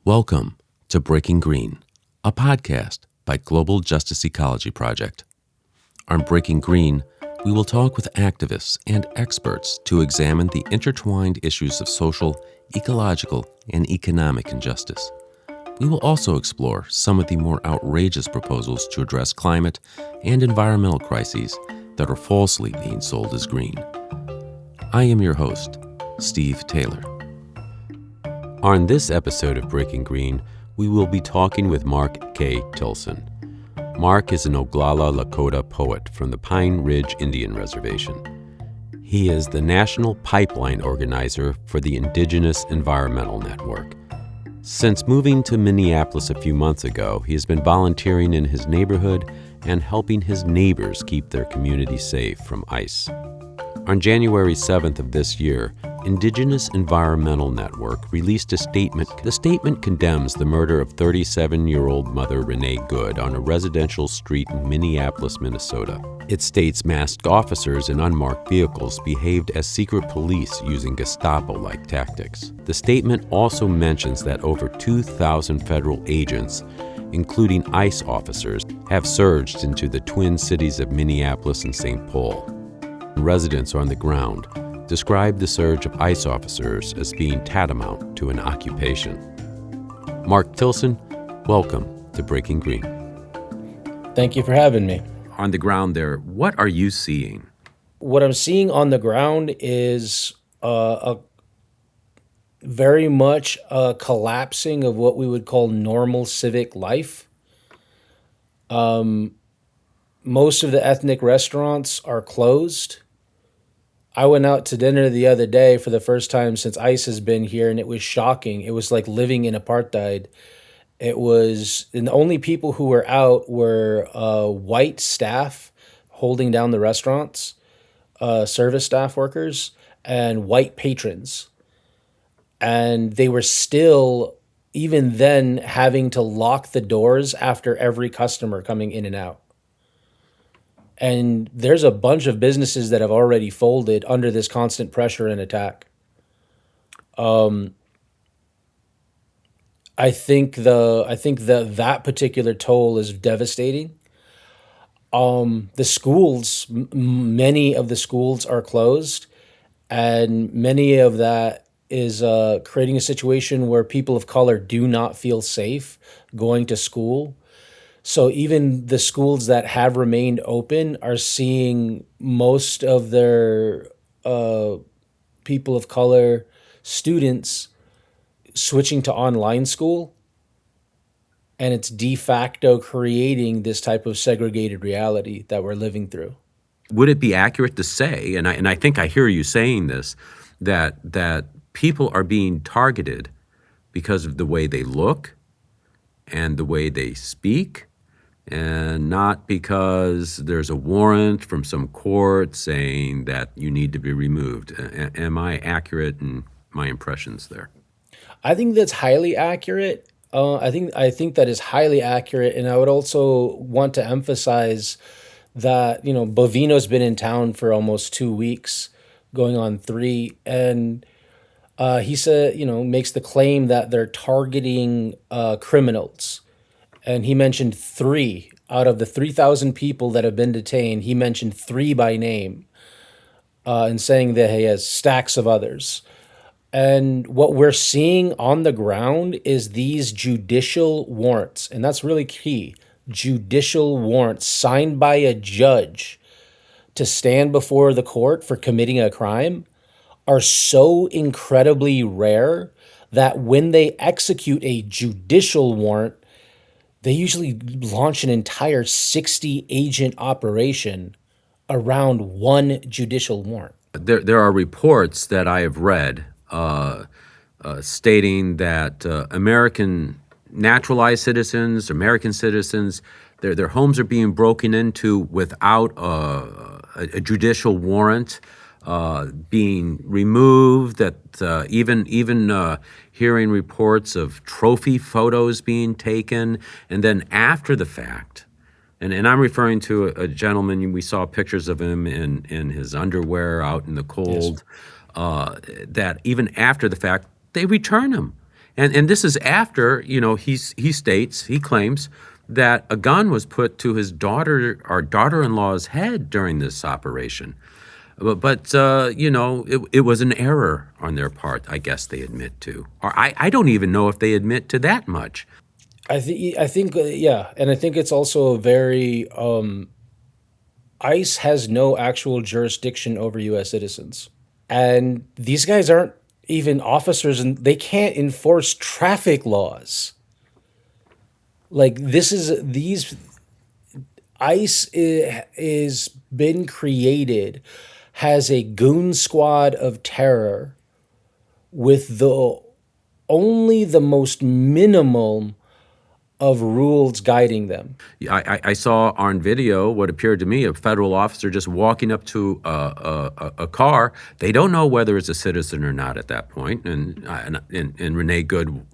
Welcome to Breaking Green, a podcast by Global Justice Ecology Project. On Breaking Green, we will talk with activists and experts to examine the intertwined issues of social, ecological, and economic injustice. We will also explore some of the more outrageous proposals to address climate and environmental crises that are falsely being sold as green. I am your host, Steve Taylor. On this episode of Breaking Green, we will be talking with Mark K. Tilsen. Mark is an Oglala Lakota poet from the Pine Ridge Indian Reservation. He is the national pipeline organizer for the Indigenous Environmental Network. Since moving to Minneapolis a few months ago, he has been volunteering in his neighborhood and helping his neighbors keep their community safe from ICE. On January 7th of this year, Indigenous Environmental Network released a statement. The statement condemns the murder of 37-year-old mother Renee Good on a residential street in Minneapolis, Minnesota. It states masked officers in unmarked vehicles behaved as secret police using Gestapo-like tactics. The statement also mentions that over 2,000 federal agents, including ICE officers, have surged into the twin cities of Minneapolis and St. Paul. Residents on the ground described the surge of ICE officers as being tantamount to an occupation. Mark Tilsen, welcome to Breaking Green. Thank you for having me. On the ground there, what are you seeing? What I'm seeing on the ground is very much a collapsing of what we would call normal civic life. Most of the ethnic restaurants are closed. I went out to dinner the other day for the first time since ICE has been here, and it was shocking. It was like living in apartheid. And the only people who were out were white staff holding down the restaurants, service staff workers, and white patrons. And they were still, even then, having to lock the doors after every customer coming in and out. And there's a bunch of businesses that have already folded under this constant pressure and attack. I think that particular toll is devastating. The schools, many of the schools are closed, and many of that is creating a situation where people of color do not feel safe going to school. So even the schools that have remained open are seeing most of their people of color students switching to online school, and it's de facto creating this type of segregated reality that we're living through. Would it be accurate to say, and I think I hear you saying this, that people are being targeted because of the way they look and the way they speak, and not because there's a warrant from some court saying that you need to be removed? Am I accurate in my impressions there? I think that's highly accurate. I think that is highly accurate, and I would also want to emphasize that Bovino's been in town for almost 2 weeks, going on 3, and he said makes the claim that they're targeting criminals. And he mentioned 3 out of the 3,000 people that have been detained. He mentioned 3 by name, and saying that he has stacks of others. And what we're seeing on the ground is these judicial warrants, and that's really key. Judicial warrants signed by a judge to stand before the court for committing a crime are so incredibly rare that when they execute a judicial warrant, they usually launch an entire 60-agent operation around one judicial warrant. There are reports that I have read stating that American naturalized citizens, American citizens, their homes are being broken into without a judicial warrant being removed, that even hearing reports of trophy photos being taken, and then after the fact, and I'm referring to a gentleman, we saw pictures of him in his underwear out in the cold, that even after the fact, they return him. And this is after, he claims that a gun was put to his daughter or daughter-in-law's head during this operation. But it was an error on their part, I guess they admit to. Or I don't even know if they admit to that much. I think yeah, and I think it's also a very ICE has no actual jurisdiction over U.S. citizens, and these guys aren't even officers, and they can't enforce traffic laws. Like this is these ICE is been created, has a goon squad of terror with the most minimal of rules guiding them. I saw on video what appeared to me a federal officer just walking up to a car. They don't know whether it's a citizen or not at that point. And Renee Good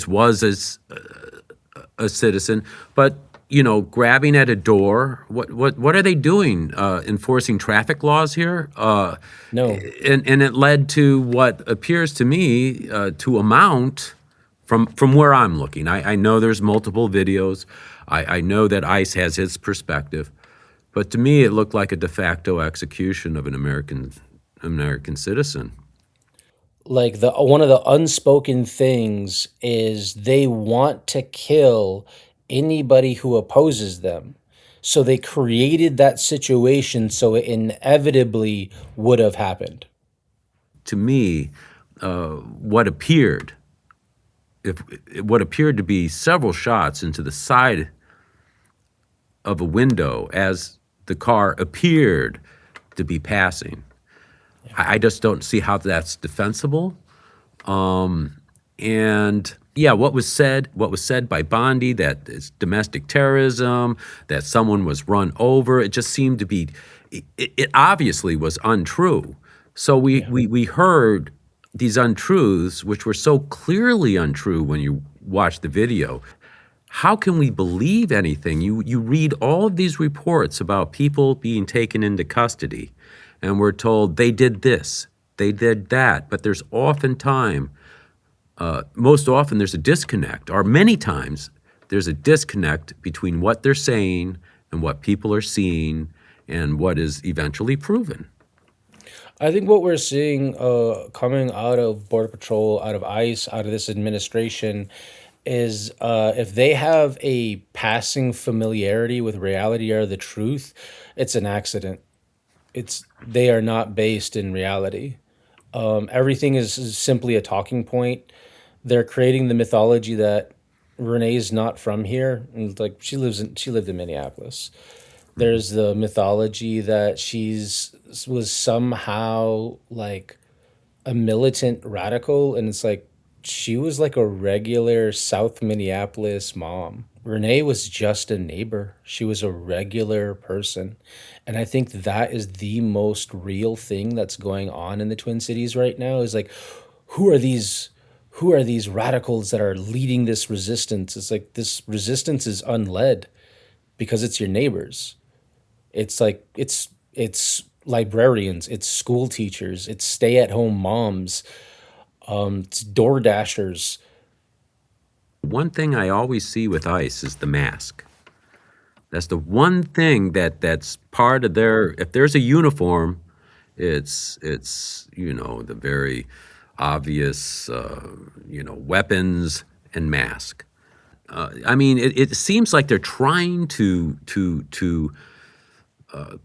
was a citizen, but grabbing at a door. What are they doing? Enforcing traffic laws here? No. And it led to what appears to me to amount from where I'm looking. I know there's multiple videos. I know that ICE has its perspective, but to me it looked like a de facto execution of an American citizen. Like the one of the unspoken things is they want to kill anybody who opposes them. So they created that situation so it inevitably would have happened. To me, what appeared if what appeared to be several shots into the side of a window as the car appeared to be passing. I just don't see how that's defensible. And yeah, what was said by Bondi, that it's domestic terrorism, that someone was run over, it just seemed to be, it obviously was untrue. So we heard these untruths, which were so clearly untrue when you watch the video. How can we believe anything? You read all of these reports about people being taken into custody, and we're told they did this, they did that, but there's most often there's a disconnect, or many times there's a disconnect between what they're saying and what people are seeing and what is eventually proven. I think what we're seeing coming out of Border Patrol, out of ICE, out of this administration is if they have a passing familiarity with reality or the truth, it's an accident. They are not based in reality. Everything is simply a talking point. They're creating the mythology that Renee's not from here, and like she lived in Minneapolis. Mhm. There's the mythology that she's was somehow like a militant radical, and it's like she was like a regular South Minneapolis mom. Renee was just a neighbor. She was a regular person. And I think that is the most real thing that's going on in the Twin Cities right now is like who are these who are these radicals that are leading this resistance? It's like this resistance is unled because it's your neighbors. It's like it's librarians, it's school teachers, it's stay-at-home moms, it's door dashers. One thing I always see with ICE is the mask. That's the one thing that's part of their. If there's a uniform, it's the very obvious weapons and mask. I mean, it seems like they're trying to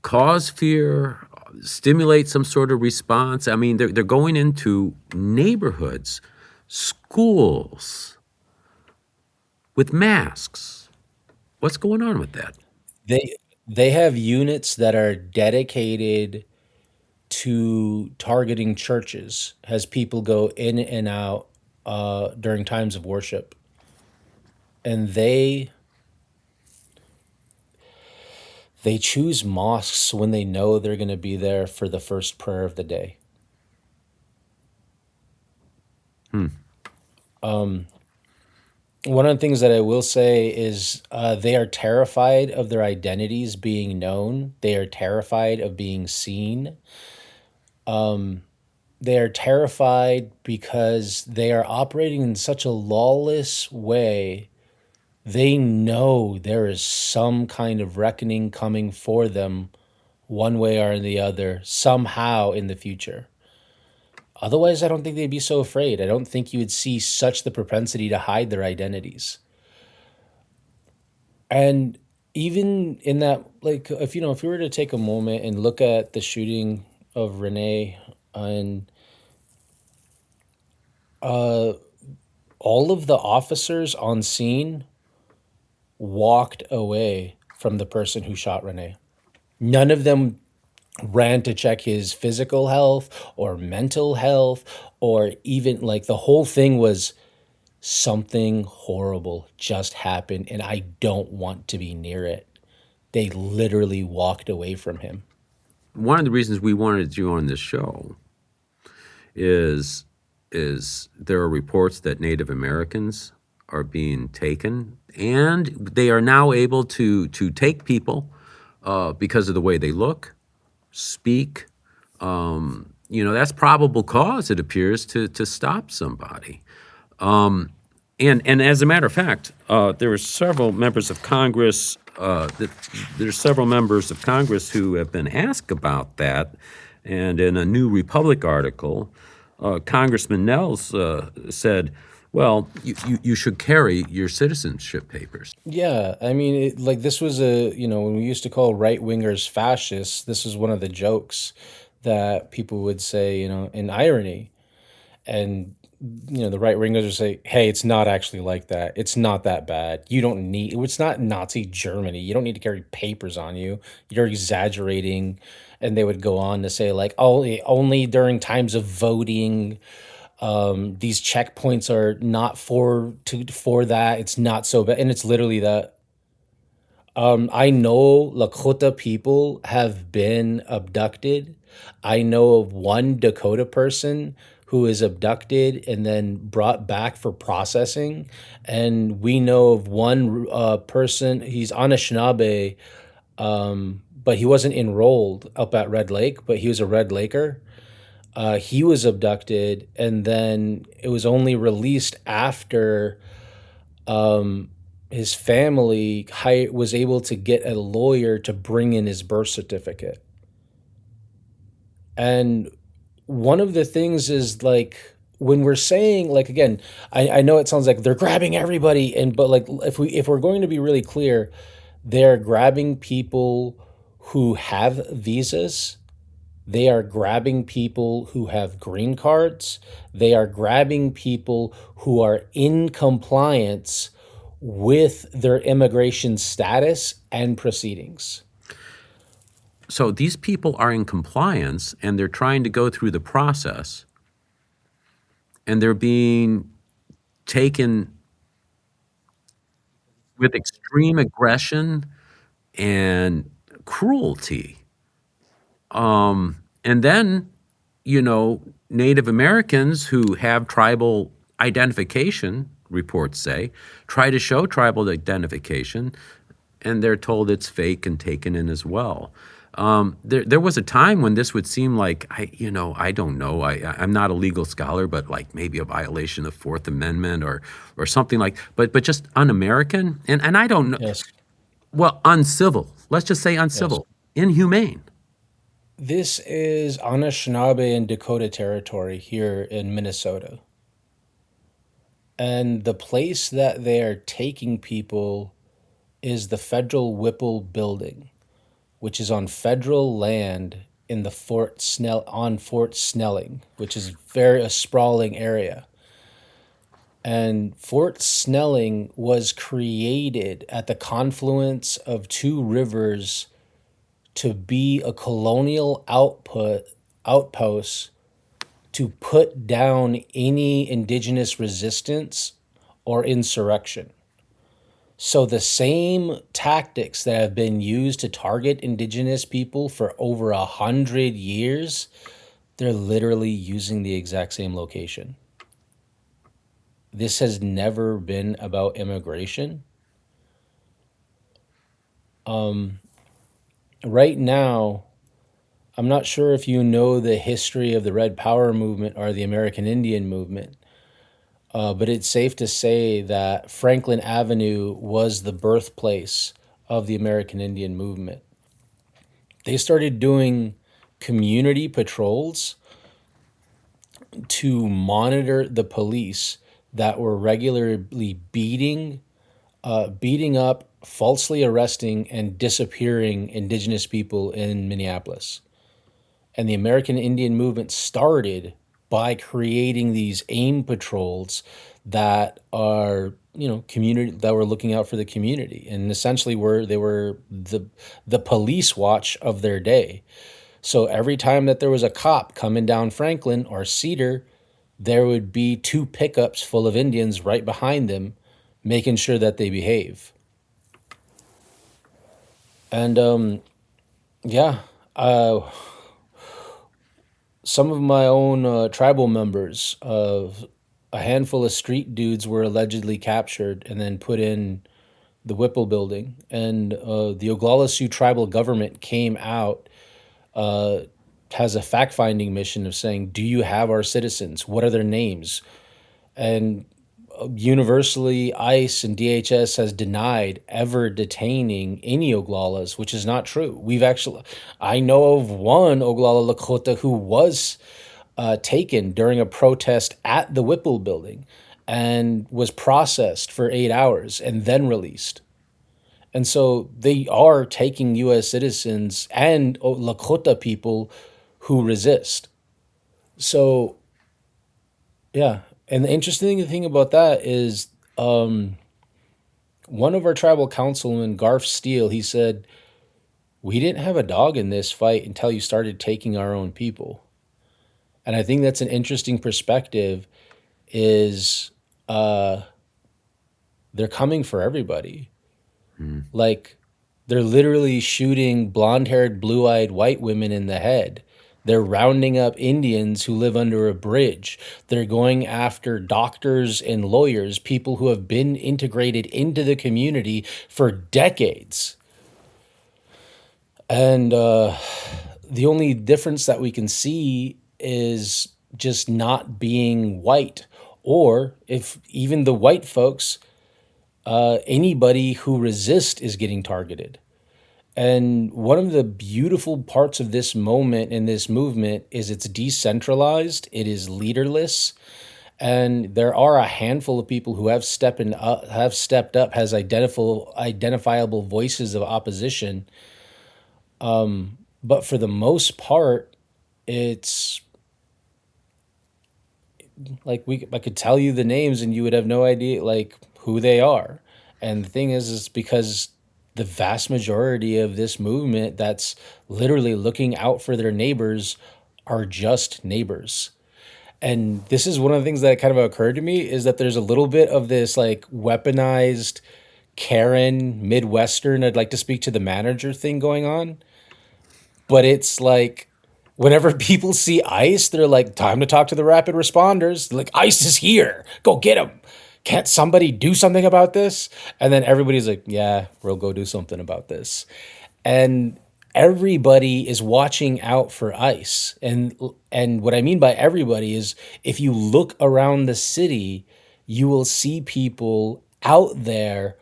cause fear, stimulate some sort of response. I mean, they're going into neighborhoods, schools with masks. What's going on with that? They they have units that are dedicated to targeting churches as people go in and out during times of worship. And they choose mosques when they know they're going to be there for the first prayer of the day. Hmm. One of the things that I will say is they are terrified of their identities being known. They are terrified of being seen. They are terrified because they are operating in such a lawless way. They know there is some kind of reckoning coming for them, one way or the other, somehow in the future. Otherwise, I don't think they'd be so afraid. I don't think you would see such the propensity to hide their identities. And even in that, like, if you were to take a moment and look at the shooting of Renee, and uh, all of the officers on scene walked away from the person who shot Renee. None of them ran to check his physical health or mental health, or even like the whole thing was something horrible just happened and I don't want to be near it. They literally walked away from him. One of the reasons we wanted you on this show is is there are reports that Native Americans are being taken, and they are now able to take people because of the way they look, speak. That's probable cause, it appears, to stop somebody. And as a matter of fact, there were several members of Congress. There's several members of Congress who have been asked about that, and in a New Republic article, Congressman Nels said, "Well, you should carry your citizenship papers." Yeah, I mean, like this was when we used to call right wingers fascists, this was one of the jokes that people would say, in irony. And the right wingers would say, "Hey, it's not actually like that. It's not that bad. You don't need. It's not Nazi Germany. You don't need to carry papers on you. You're exaggerating." And they would go on to say, like, only during times of voting, these checkpoints are not for that. It's not so bad, and it's literally that. I know Lakota people have been abducted. I know of one Dakota person who is abducted and then brought back for processing. And we know of one person, he's Anishinaabe, but he wasn't enrolled up at Red Lake, but he was a Red Laker. He was abducted, and then it was only released after his family was able to get a lawyer to bring in his birth certificate. And one of the things is like when we're saying, like, again, I know it sounds like they're grabbing everybody, but like if we're going to be really clear, they're grabbing people who have visas. They are grabbing people who have green cards. They are grabbing people who are in compliance with their immigration status and proceedings. So these people are in compliance, and they're trying to go through the process, and they're being taken with extreme aggression and cruelty. And then, Native Americans who have tribal identification, reports say, try to show tribal identification, and they're told it's fake and taken in as well. There was a time when this would seem like, I don't know, I'm not a legal scholar, but like maybe a violation of Fourth Amendment or something like, but just un-American, and I don't know, Yes. well, uncivil. Let's just say Yes. uncivil, inhumane. This is Anishinaabe and Dakota territory here in Minnesota. And the place that they are taking people is the federal Whipple Building, which is on federal land in the Fort Snelling, which is very a sprawling area. And Fort Snelling was created at the confluence of two rivers to be a colonial outpost to put down any indigenous resistance or insurrection. So the same tactics that have been used to target indigenous people for over 100 years, they're literally using the exact same location. This has never been about immigration. Right now, I'm not sure if you know the history of the Red Power movement or the American Indian movement, but it's safe to say that Franklin Avenue was the birthplace of the American Indian movement. They started doing community patrols to monitor the police that were regularly beating up, falsely arresting, and disappearing Indigenous people in Minneapolis. And the American Indian movement started by creating these AIM patrols that are, community, that were looking out for the community, and essentially they were the police watch of their day. So every time that there was a cop coming down Franklin or Cedar, there would be two pickups full of Indians right behind them, making sure that they behave. And yeah, uh, some of my own tribal members of a handful of street dudes were allegedly captured and then put in the Whipple Building. And the Oglala Sioux tribal government came out, uh, has a fact finding mission of saying, do you have our citizens? What are their names? And universally, ICE and DHS has denied ever detaining any Oglalas, which is not true. I know of one Oglala Lakota who was taken during a protest at the Whipple Building and was processed for 8 hours and then released. And so they are taking U.S. citizens and Lakota people who resist. So, yeah. And the interesting thing about that is one of our tribal councilmen, Garth Steele, he said, we didn't have a dog in this fight until you started taking our own people. And I think that's an interesting perspective is they're coming for everybody. Like they're literally shooting blonde-haired, blue-eyed white women in the head. They're rounding up Indians who live under a bridge. They're going after doctors and lawyers, people who have been integrated into the community for decades. And the only difference that we can see is just not being white. Or if even the white folks, anybody who resists is getting targeted. And one of the beautiful parts of this moment in this movement is it's decentralized, it is leaderless, and there are a handful of people who have stepped up as identifiable voices of opposition. But for the most part, it's like I could tell you the names and you would have no idea like who they are. And the thing is because the vast majority of this movement that's literally looking out for their neighbors are just neighbors. And this is one of the things that kind of occurred to me is that there's a little bit of this like weaponized Karen Midwestern, I'd like to speak to the manager thing going on. But it's like whenever people see ICE, they're like, time to talk to the rapid responders. They're like, ICE is here. Go get them. Can't somebody do something about this? And then everybody's like, yeah, we'll go do something about this. And everybody is watching out for ICE. And what I mean by everybody is if you look around the city, you will see people out there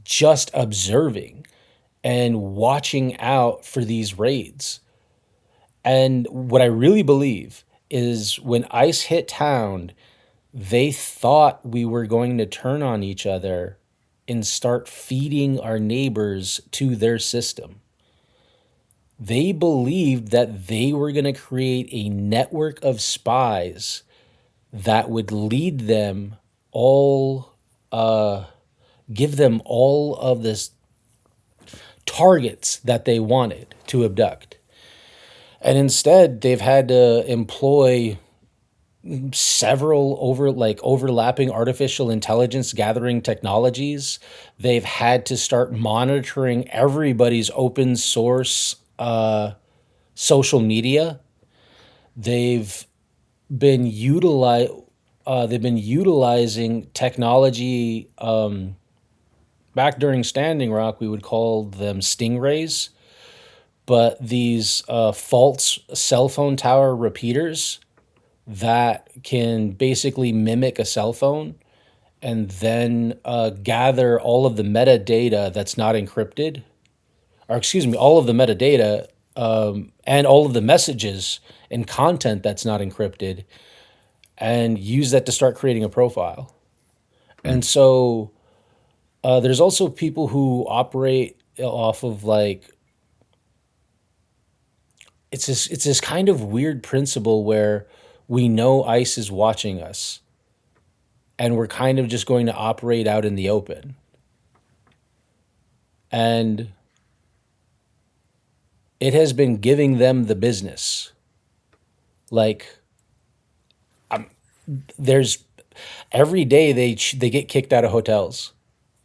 just observing and watching out for these raids. And what I really believe is when ICE hit town, they thought we were going to turn on each other and start feeding our neighbors to their system. They believed that they were going to create a network of spies that would lead them all, give them all of this targets that they wanted to abduct. And instead, they've had to employ several overlapping artificial intelligence gathering technologies. They've had to start monitoring everybody's open source social media. They've been utilizing technology. Back during Standing Rock, we would call them stingrays, but these false cell phone tower repeaters that can basically mimic a cell phone and then gather all of the metadata that's not encrypted, or excuse me, all of the metadata and all of the messages and content that's not encrypted, and use that to start creating a profile. And so there's also people who operate off of like it's this kind of weird principle where we know ICE is watching us, and we're kind of just going to operate out in the open. And it has been giving them the business. Like there's every day they get kicked out of hotels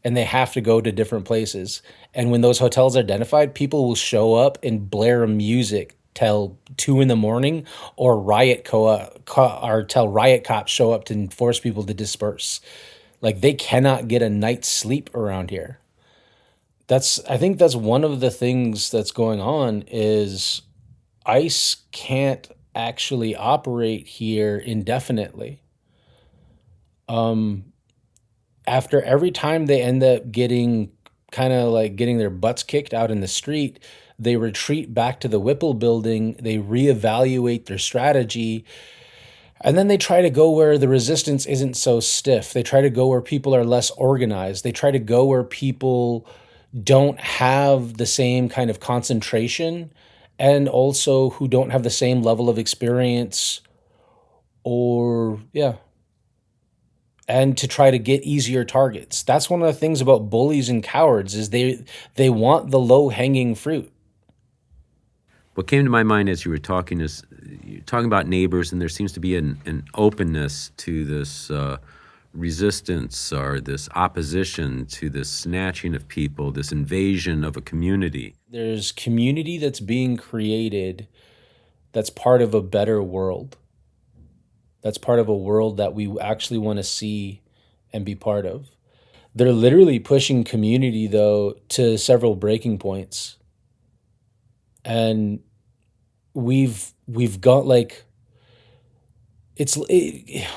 and they have to go to different places. And when those hotels are identified, people will show up and blare music till 2 in the morning, or or tell riot cops show up to force people to disperse. Like they cannot get a night's sleep around here. I think that's one of the things that's going on is ICE can't actually operate here indefinitely. After every time they end up getting kind of like getting their butts kicked out in the street, they retreat back to the Whipple building, they reevaluate their strategy, and then they try to go where the resistance isn't so stiff. They try to go where people are less organized. They try to go where people don't have the same kind of concentration, and also who don't have the same level of experience, or yeah, and to try to get easier targets. That's one of the things about bullies and cowards is they want the low-hanging fruit. What came to my mind as you were talking is you're talking about neighbors, and there seems to be an openness to this resistance or this opposition to this snatching of people, this invasion of a community. There's community that's being created that's part of a better world. That's part of a world that we actually want to see and be part of. They're literally pushing community, though, to several breaking points. And we've got like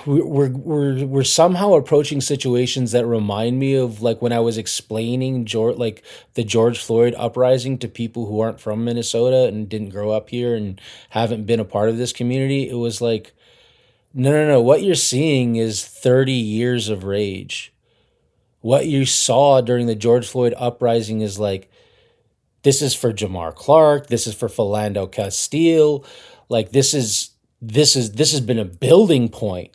we're somehow approaching situations that remind me of like when I was explaining the George Floyd uprising to people who aren't from Minnesota and didn't grow up here and haven't been a part of this community. It was like, no. What you're seeing is 30 years of rage. What you saw during the George Floyd uprising is like, this is for Jamar Clark. This is for Philando Castile. Like this has been a building point.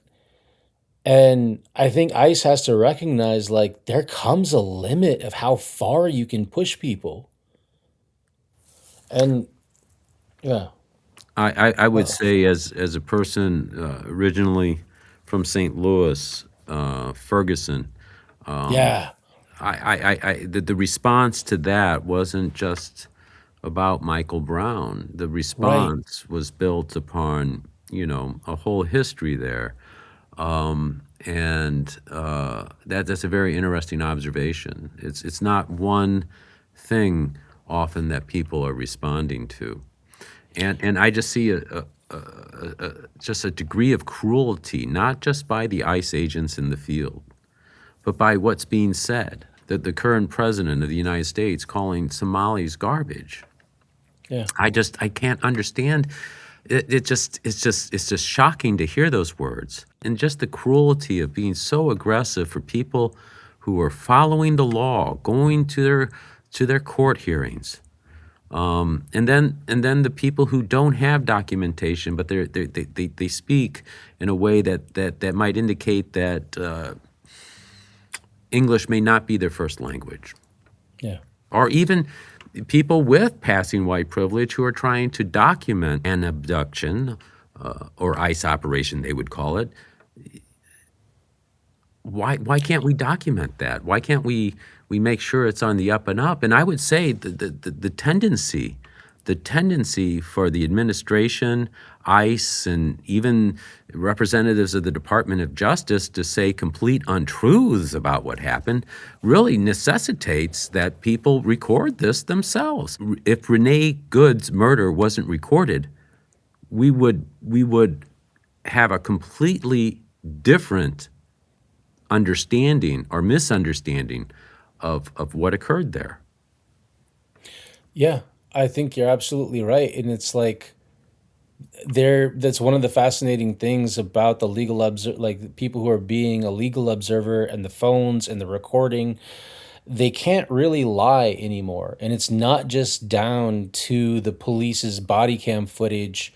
And I think ICE has to recognize like there comes a limit of how far you can push people. And yeah. I would say as a person originally from St. Louis, Ferguson, Yeah. the response to that wasn't just about Michael Brown. The Right. response was built upon, a whole history there. And that's a very interesting observation. It's not one thing often that people are responding to. And I just see just a degree of cruelty, not just by the ICE agents in the field, but by what's being said. That the current president of the United States calling Somalis garbage. Yeah. I can't understand. It's just shocking to hear those words, and just the cruelty of being so aggressive for people who are following the law, going to their court hearings. And then the people who don't have documentation, but they speak in a way that might indicate that English may not be their first language, Yeah. or even people with passing white privilege who are trying to document an abduction or ICE operation, they would call it. Why can't we document that? Why can't we make sure it's on the up and up? And I would say the tendency for the administration, ICE and even representatives of the Department of Justice to say complete untruths about what happened really necessitates that people record this themselves. If Renee Good's murder wasn't recorded, we would have a completely different understanding or misunderstanding of what occurred there. Yeah, I think you're absolutely right. And it's like that's one of the fascinating things about the like the people who are being a legal observer and the phones and the recording, they can't really lie anymore. And it's not just down to the police's body cam footage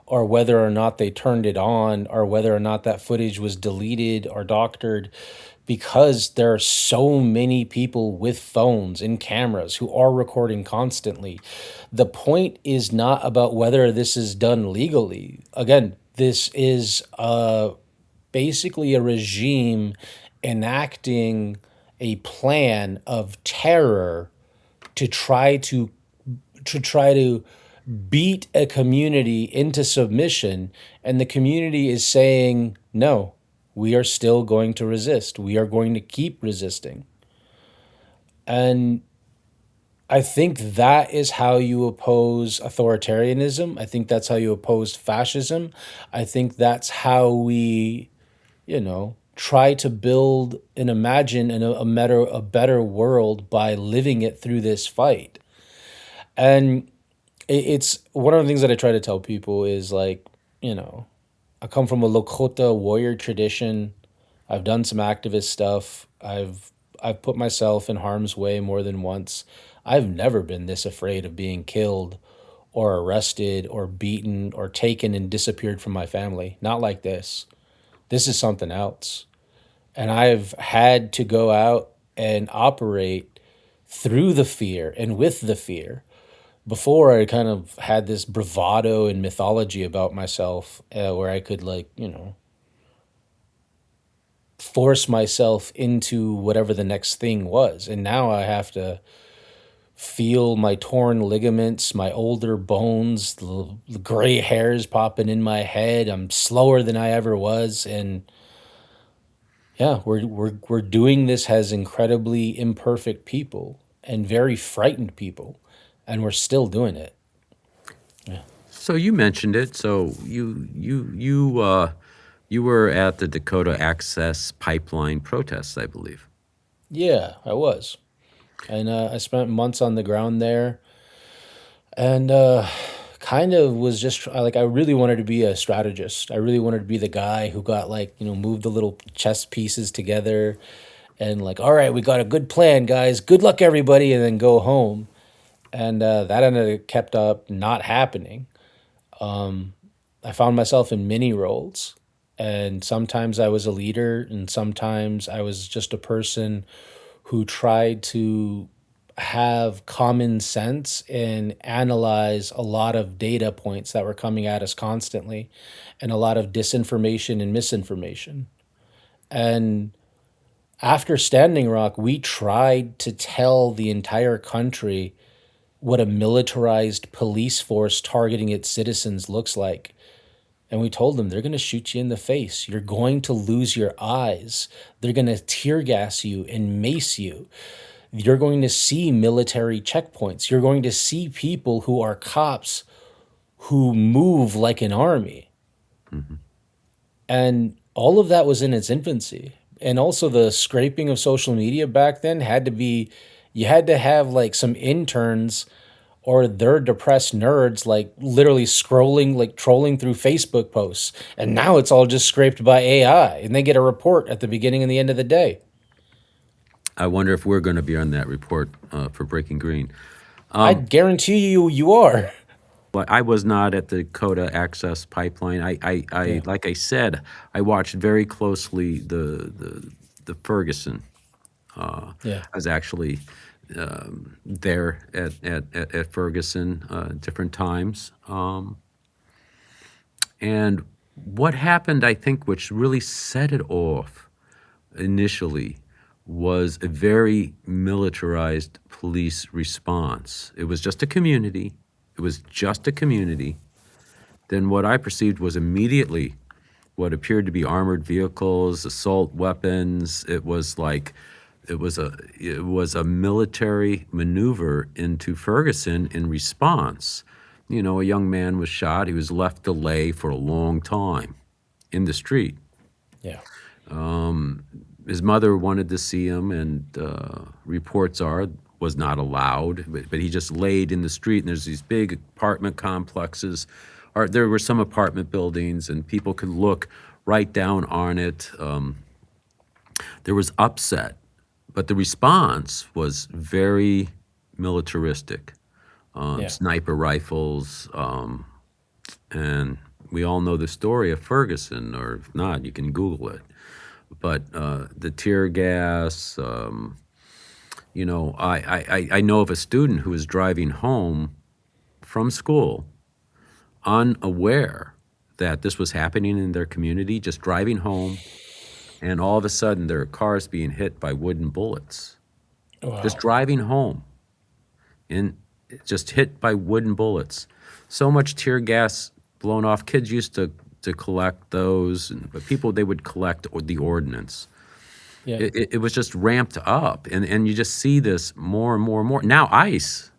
or whether or not they turned it on or whether or not that footage was deleted or doctored, because there are so many people with phones and cameras who are recording constantly. The point is not about whether this is done legally. Again, this is basically a regime enacting a plan of terror to try to beat a community into submission, and the community is saying no, we are still going to resist, we are going to keep resisting. And I think that is how you oppose authoritarianism. I think that's how you oppose fascism. I think that's how we, try to build and imagine a better world by living it through this fight. And it's one of the things that I try to tell people is like, you know, I come from a Lakota warrior tradition. I've done some activist stuff. I've put myself in harm's way more than once. I've never been this afraid of being killed or arrested or beaten or taken and disappeared from my family. Not like this. This is something else. And I've had to go out and operate through the fear and with the fear. Before, I kind of had this bravado and mythology about myself, where I could, like, force myself into whatever the next thing was. And now I have to feel my torn ligaments, my older bones, the gray hairs popping in my head. I'm slower than I ever was. And yeah, we're doing this as incredibly imperfect people and very frightened people, and we're still doing it. Yeah. So you mentioned it. So you were at the Dakota Access Pipeline protests, I believe. Yeah, I was. And I spent months on the ground there, and kind of was just like, I really wanted to be a strategist. I really wanted to be the guy who got, like, moved the little chess pieces together and, like, all right, we got a good plan, guys. Good luck, everybody, and then go home. And that ended up kept up not happening. I found myself in mini roles, and sometimes I was a leader, and sometimes I was just a person who tried to have common sense and analyze a lot of data points that were coming at us constantly, and a lot of disinformation and misinformation. And after Standing Rock, we tried to tell the entire country what a militarized police force targeting its citizens looks like. And we told them, they're going to shoot you in the face. You're going to lose your eyes. They're going to tear gas you and mace you. You're going to see military checkpoints. You're going to see people who are cops who move like an army. Mm-hmm. And all of that was in its infancy. And also, the scraping of social media back then had to be, you had to have like some interns or they're depressed nerds, like literally scrolling, like trolling through Facebook posts. And now it's all just scraped by AI, and they get a report at the beginning and the end of the day. I wonder if we're going to be on that report for Breaking Green. I guarantee you are. But I was not at the Dakota Access Pipeline. Yeah. Like I said, I watched very closely the Ferguson. Yeah. I was actually there at Ferguson different times. And what happened, I think, which really set it off initially was a very militarized police response. It was just a community. It was just a community then what I perceived was immediately what appeared to be armored vehicles, assault weapons. It was a military maneuver into Ferguson in response. You know, a young man was shot. He was left to lay for a long time in the street. Yeah. His mother wanted to see him, and reports are was not allowed, but he just laid in the street, and there's these big apartment complexes. Or there were some apartment buildings, and people could look right down on it. There was upset, but the response was very militaristic. Yeah. Sniper rifles, and we all know the story of Ferguson, or if not, you can Google it. But the tear gas, you know, I know of a student who was driving home from school, unaware that this was happening in their community, just driving home, and all of a sudden their car's being hit by wooden bullets. Just Wow. driving home, and just hit by wooden bullets. So much tear gas blown off. Kids used to collect those, but people, they would collect the ordnance. Yeah. It was just ramped up, and you just see this more and more and more. Now ICE,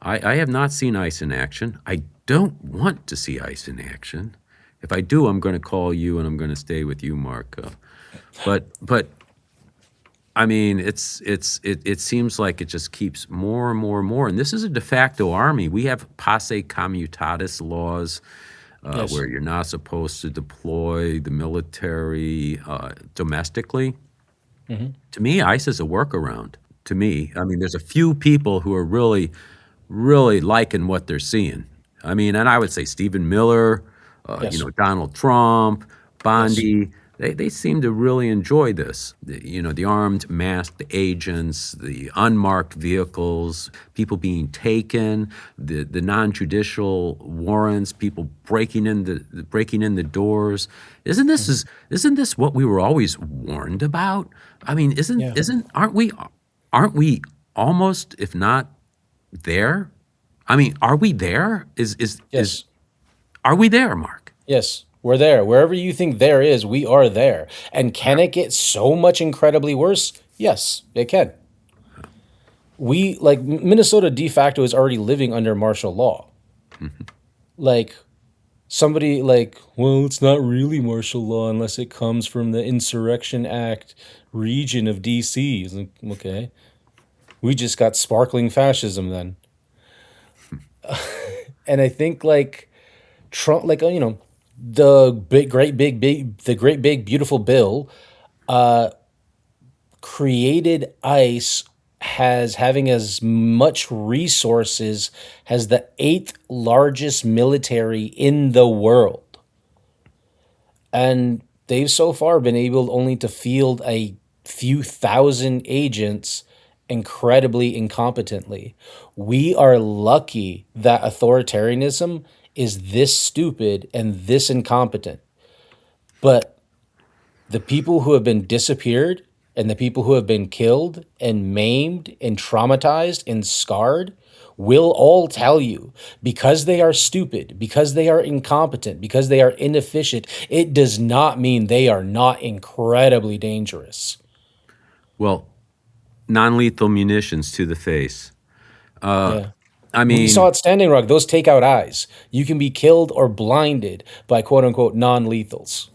I have not seen ICE in action. I don't want to see ICE in action. If I do, I'm going to call you, and I'm going to stay with you, Mark. But I mean, it seems like it just keeps more and more and more. And this is a de facto army. We have posse comitatus laws, Yes. where you're not supposed to deploy the military domestically. To me, ICE is a workaround. To me, I mean, there's a few people who are really, really liking what they're seeing. I mean, and I would say Stephen Miller, Yes. you know, Donald Trump, Yes. Bondi, they seem to really enjoy this. You know, the armed masked agents, the unmarked vehicles, people being taken, the non-judicial warrants, people breaking in the doors. Isn't this what we were always warned about? I mean, Yeah. aren't we almost, if not there? I mean, are we there? Yes. Are we there, Mark? Yes. We're there. Wherever you think there is, we are there. And can it get so much incredibly worse? Yes, it can. We, like, Minnesota de facto is already living under martial law. Like, somebody like, well, it's not really martial law unless it comes from the Insurrection Act region of DC. It's like, okay. We just got sparkling fascism then. And I think, like, Trump, like, you know, the great big beautiful bill created ICE has having as much resources as the eighth largest military in the world. And they've so far been able only to field a few thousand agents incredibly incompetently. We are lucky that authoritarianism is this stupid and this incompetent. But the people who have been disappeared and the people who have been killed and maimed and traumatized and scarred will all tell you, because they are stupid, because they are incompetent, because they are inefficient, it does not mean they are not incredibly dangerous. Well, non-lethal munitions to the face. Yeah. I We saw mean, at Standing Rock, those take out eyes. You can be killed or blinded by quote unquote non lethals.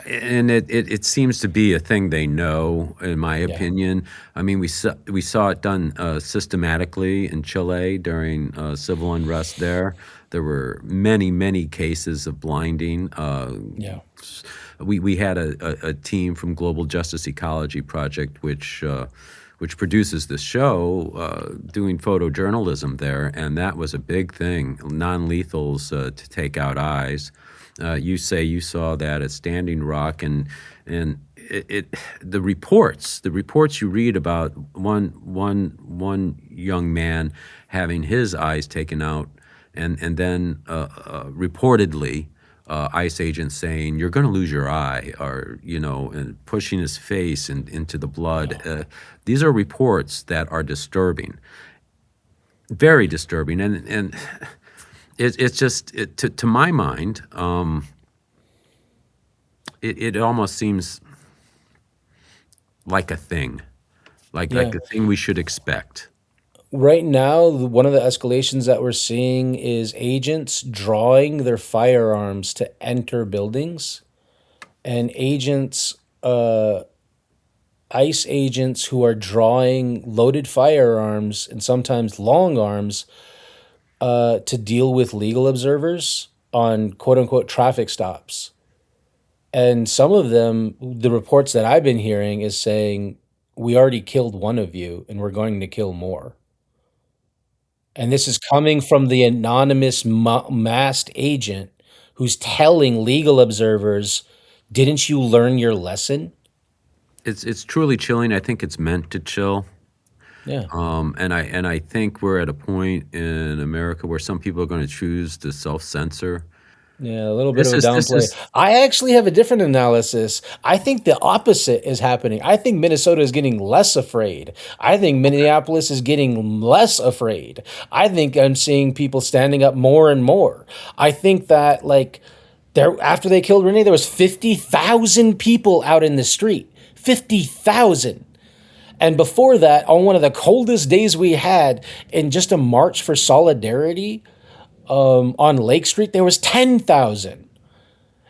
and it seems to be a thing they know, in my Yeah. opinion. I mean, we saw it done systematically in Chile during civil unrest there. There were many cases of blinding. Yeah. We had a team from Global Justice Ecology Project, which produces this show, doing photojournalism there, and that was a big thing, non-lethals to take out eyes. You say you saw that at Standing Rock, and the reports you read about one young man having his eyes taken out, and then reportedly ICE agents saying you're going to lose your eye, or and pushing his face into the blood. These are reports that are disturbing, very disturbing, and it's just to my mind, it almost seems like a thing, like Yeah. a thing we should expect. Right now, one of the escalations that we're seeing is agents drawing their firearms to enter buildings, and ICE agents who are drawing loaded firearms and sometimes long arms to deal with legal observers on quote unquote traffic stops. And some of them, the reports that I've been hearing is saying, we already killed one of you and we're going to kill more. And this is coming from the anonymous masked agent who's telling legal observers, didn't you learn your lesson? It's truly chilling. I think it's meant to chill. Yeah. And I think we're at a point in America where some people are going to choose to self-censor. Yeah, a little bit This of a is this downplay. is I actually have a different analysis. I think the opposite is happening. I think Minnesota is getting less afraid. I think Minneapolis is getting less afraid. I think I'm seeing people standing up more and more. I think that like there after they killed Renee, there was 50,000 people out in the street. 50,000. And before that, on one of the coldest days we had in just a march for solidarity, on Lake Street, there was 10,000.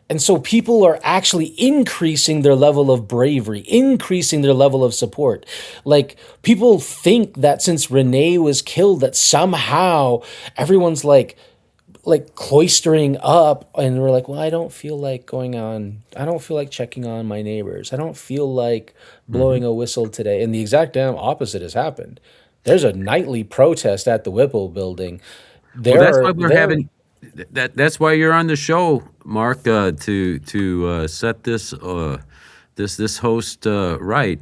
And so people are actually increasing their level of bravery, increasing their level of support. Like people think that since Renee was killed, that somehow everyone's like cloistering up and we're like, well, I don't feel like going on, I don't feel like checking on my neighbors. I don't feel like Mhm. blowing a whistle today. And the exact damn opposite has happened. There's a nightly protest at the Whipple Building. Well, There that's why are we're there having that's why you're on the show, Mark, to set this host right.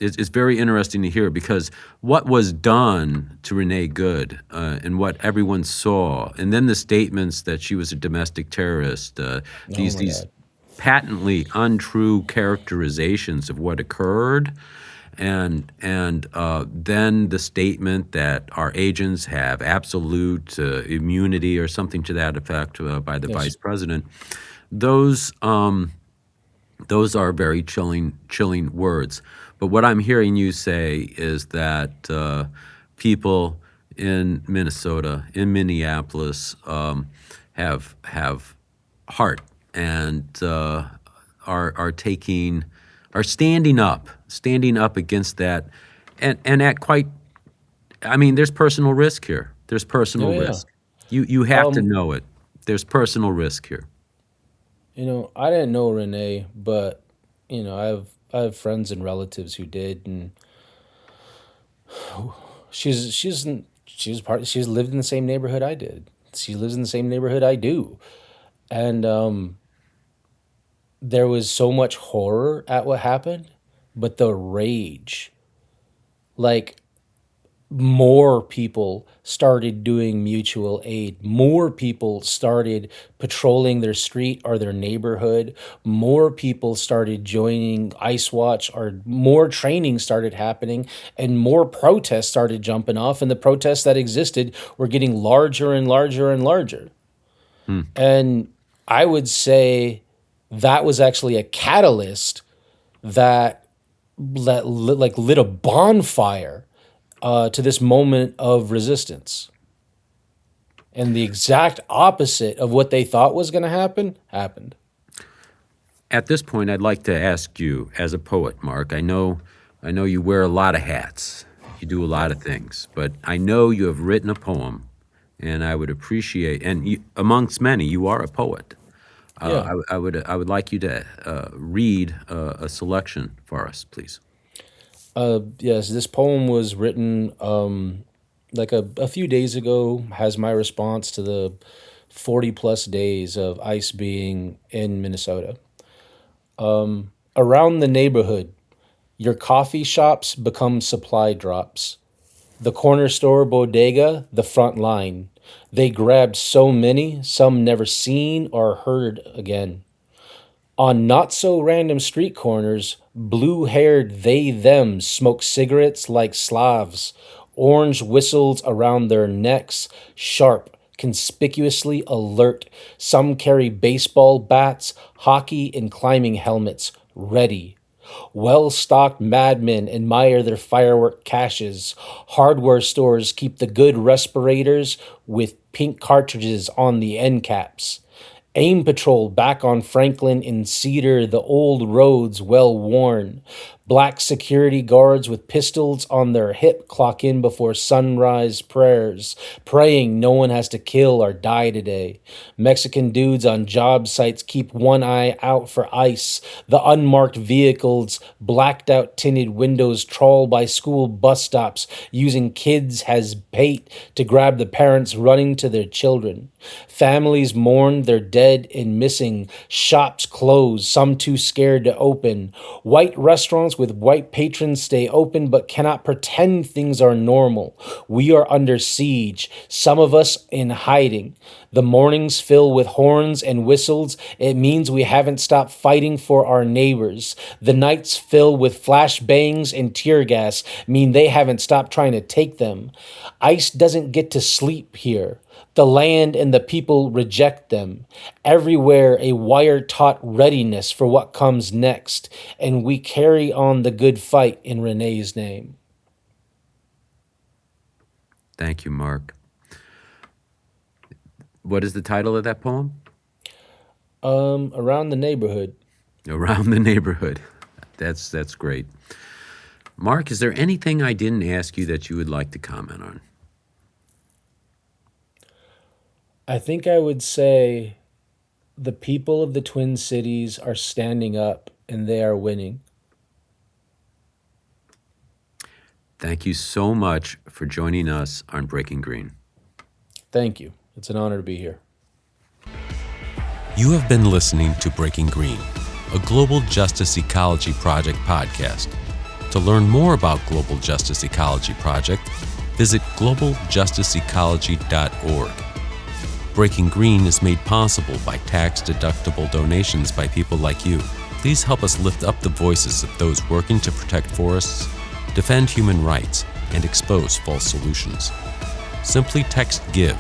It's very interesting to hear because what was done to Renee Good and what everyone saw, and then the statements that she was a domestic terrorist, oh my these god. patently untrue characterizations of what occurred, and then the statement that our agents have absolute immunity or something to that effect by the Yes. vice president. Those those are very chilling words. But what I'm hearing you say is that people in Minnesota, in Minneapolis, have heart and are taking are standing up against that, and at quite. I mean, there's personal risk here. There's Oh personal yeah. risk. You have to Um, know it. There's personal risk here. I didn't know Renee, but I have friends and relatives who did, and she's lived in the same neighborhood I did. She lives in the same neighborhood I do, and there was so much horror at what happened, but the rage, like more people started doing mutual aid. More people started patrolling their street or their neighborhood. More people started joining Ice Watch, or more training started happening, and more protests started jumping off. And the protests that existed were getting larger and larger and larger. Hmm. And I would say that was actually a catalyst that lit a bonfire to this moment of resistance. And the exact opposite of what they thought was going to happen happened. At this point, I'd like to ask you, as a poet, Mark. I know you wear a lot of hats. You do a lot of things, but I know you have written a poem, and I would appreciate. And you, amongst many, you are a poet. Yeah. I would like you to read a selection for us, please. Yes, this poem was written like a few days ago, has my response to the 40 plus days of ICE being in Minnesota. Around the neighborhood, your coffee shops become supply drops. The corner store bodega, the front line. They grabbed so many, some never seen or heard again. On not so random street corners, blue haired they them smoke cigarettes like Slavs orange whistles around their necks, sharp, conspicuously alert. Some carry baseball bats, hockey and climbing helmets, ready. Well-stocked madmen admire their firework caches. Hardware stores keep the good respirators with pink cartridges on the end caps. AIM Patrol back on Franklin and Cedar, the old roads well worn. Black security guards with pistols on their hip clock in before sunrise prayers, praying no one has to kill or die today. Mexican dudes on job sites keep one eye out for ICE. The unmarked vehicles, blacked out tinted windows trawl by school bus stops, using kids as bait to grab the parents running to their children. Families mourn their dead and missing. Shops close, some too scared to open. White restaurants with white patrons stay open but cannot pretend things are normal. We are under siege, some of us in hiding. The mornings fill with horns and whistles. It means we haven't stopped fighting for our neighbors. The nights fill with flashbangs and tear gas mean they haven't stopped trying to take them. ICE doesn't get to sleep here. The land and the people reject them. Everywhere a wire-taught readiness for what comes next, and we carry on the good fight in Renee's name. Thank you, Mark. What is the title of that poem? Around the neighborhood. Around the neighborhood. That's great. Mark, is there anything I didn't ask you that you would like to comment on? I think I would say the people of the Twin Cities are standing up and they are winning. Thank you so much for joining us on Breaking Green. Thank you. It's an honor to be here. You have been listening to Breaking Green, a Global Justice Ecology Project podcast. To learn more about Global Justice Ecology Project, visit globaljusticeecology.org. Breaking Green is made possible by tax-deductible donations by people like you. Please help us lift up the voices of those working to protect forests, defend human rights, and expose false solutions. Simply text GIVE,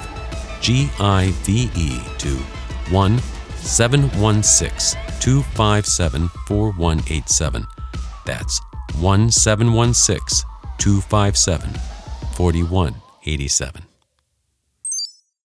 G-I-V-E, to 1-716-257-4187. That's 1-716-257-4187.